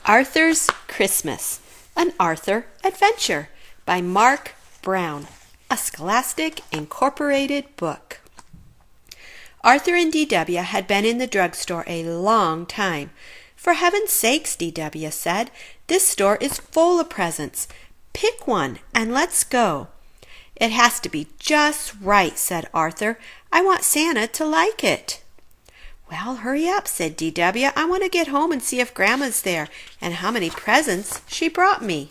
Arthur's Christmas, an Arthur Adventure by Marc Brown, a Scholastic Incorporated book. Arthur and D.W. had been in the drugstore a long time. For heaven's sakes, D.W. said, this store is full of presents. Pick one and let's go. It has to be just right, said Arthur. I want Santa to like it. Well, hurry up, said D.W. I want to get home and see if Grandma's there and how many presents she brought me.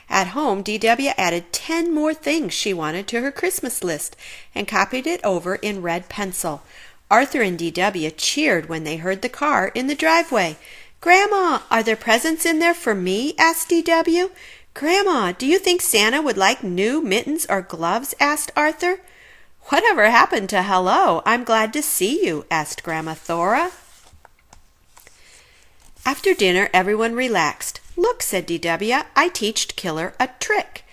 At home, D.W. added 10 more things she wanted to her Christmas list and copied it over in red pencil. Arthur and D.W. cheered when they heard the car in the driveway. Grandma, are there presents in there for me? Asked D.W. Grandma, do you think Santa would like new mittens or gloves? Asked Arthur. Whatever happened to hello? I'm glad to see you, asked Grandma Thora. After dinner, everyone relaxed. Look, said D.W., I teached Killer a trick.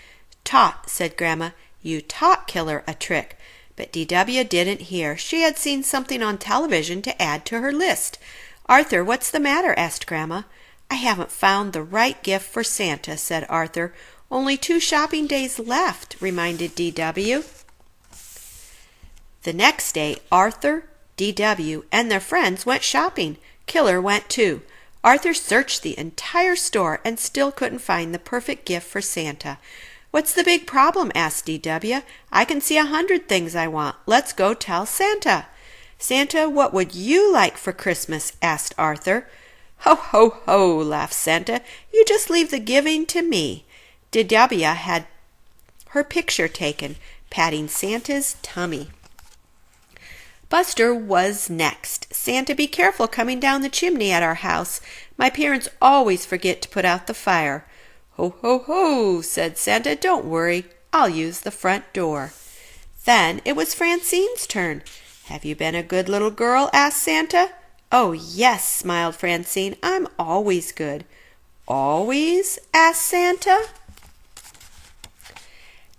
Taught, said Grandma. You taught Killer a trick. But D.W. didn't hear. She had seen something on television to add to her list. Arthur, what's the matter? Asked Grandma. I haven't found the right gift for Santa, said Arthur. Only 2 shopping days left, reminded D.W. The next day, Arthur, D.W., and their friends went shopping. Killer went too. Arthur searched the entire store and still couldn't find the perfect gift for Santa. What's the big problem? Asked D.W. I can see 100 things I want. Let's go tell Santa. Santa, what would you like for Christmas? Asked Arthur. Ho, ho, ho, laughed Santa. You just leave the giving to me. D.W. had her picture taken, patting Santa's tummy. Buster was next. Santa, be careful coming down the chimney at our house. My parents always forget to put out the fire. Ho, ho, ho, said Santa. Don't worry. I'll use the front door. Then it was Francine's turn. Have you been a good little girl? Asked Santa. Oh, yes, smiled Francine. I'm always good. Always? Asked Santa.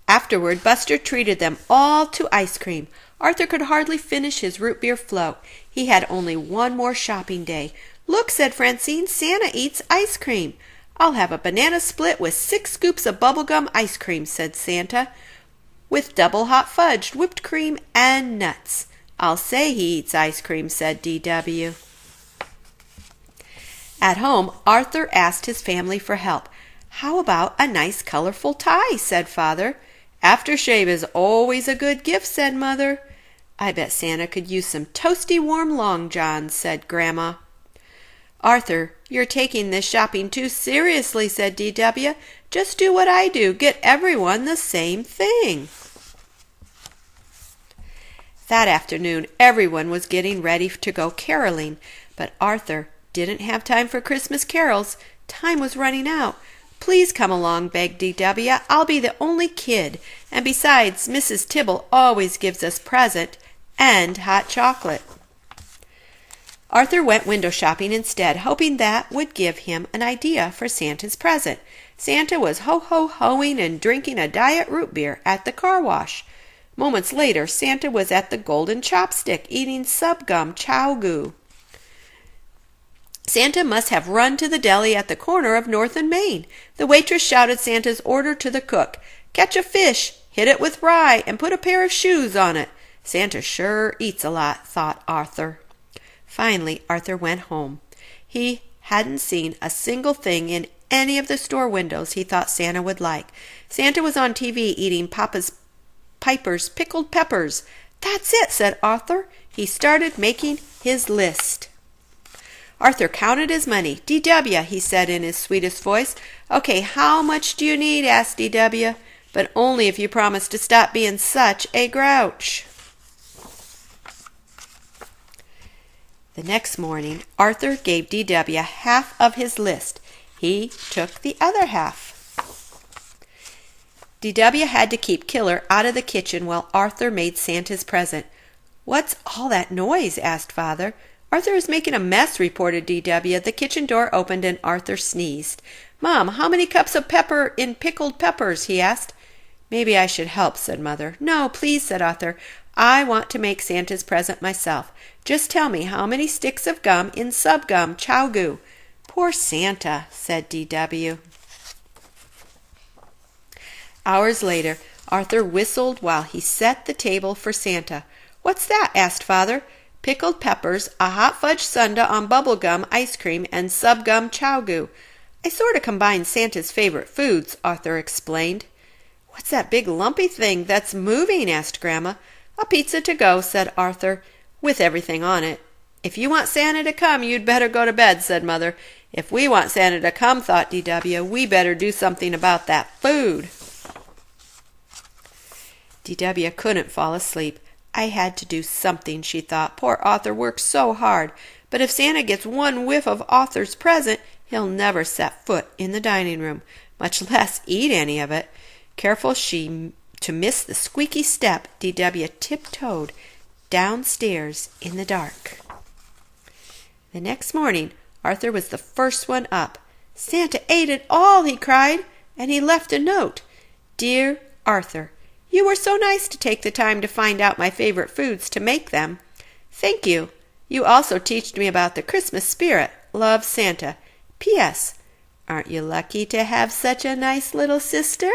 Afterward, Buster treated them all to ice cream. Arthur could hardly finish his root beer float. He had only one more shopping day. Look, said Francine, Santa eats ice cream. I'll have a banana split with 6 scoops of bubblegum ice cream, said Santa, with double hot fudge, whipped cream, and nuts. I'll say he eats ice cream, said D.W. At home, Arthur asked his family for help. How about a nice colorful tie, said Father. Aftershave is always a good gift, said Mother. I bet Santa could use some toasty warm long johns, said Grandma. Arthur, you're taking this shopping too seriously, said D.W. Just do what I do. Get everyone the same thing. That afternoon, everyone was getting ready to go caroling, but Arthur didn't have time for Christmas carols. Time was running out. Please come along, begged D.W. I'll be the only kid, and besides, Mrs. Tibble always gives us present and hot chocolate. Arthur went window shopping instead, hoping that would give him an idea for Santa's present. Santa was ho-ho-hoing and drinking a diet root beer at the car wash. Moments later, Santa was at the Golden Chopstick eating subgum chow goo. Santa must have run to the deli at the corner of North and Main. The waitress shouted Santa's order to the cook. Catch a fish, hit it with rye, and put a pair of shoes on it. Santa sure eats a lot, thought Arthur. Finally, Arthur went home. He hadn't seen a single thing in any of the store windows he thought Santa would like. Santa was on TV eating Piper's pickled peppers. That's it, said Arthur. He started making his list. Arthur counted his money. D.W., he said in his sweetest voice. Okay, how much do you need? Asked D.W., but only if you promise to stop being such a grouch. The next morning, Arthur gave D.W. half of his list. He took the other half. D.W. had to keep Killer out of the kitchen while Arthur made Santa's present. What's all that noise? Asked Father. Arthur is making a mess, reported D.W. The kitchen door opened and Arthur sneezed. Mom, how many cups of pepper in pickled peppers? He asked. Maybe I should help, said Mother. No, please, said Arthur. I want to make Santa's present myself. Just tell me how many sticks of gum in subgum chow goo. "Poor Santa," said D.W. Hours later, Arthur whistled while he set the table for Santa. "What's that?" asked Father. "Pickled peppers, a hot fudge sundae on bubble gum ice cream, and subgum chowgoo. I sort of combined Santa's favorite foods," Arthur explained. "What's that big lumpy thing that's moving?" asked Grandma. "A pizza to go," said Arthur, "with everything on it." "If you want Santa to come, you'd better go to bed," said Mother. "If we want Santa to come," thought D.W., "we better do something about that food." D.W. couldn't fall asleep. "I had to do something," she thought. "Poor Arthur works so hard. But if Santa gets one whiff of Arthur's present, he'll never set foot in the dining room, much less eat any of it." Careful to miss the squeaky step, D.W. tiptoed downstairs in the dark. The next morning, Arthur was the first one up. "Santa ate it all," he cried, and he left a note. "Dear Arthur, you were so nice to take the time to find out my favorite foods to make them. Thank you. You also teached me about the Christmas spirit. Love, Santa. P.S. Aren't you lucky to have such a nice little sister?"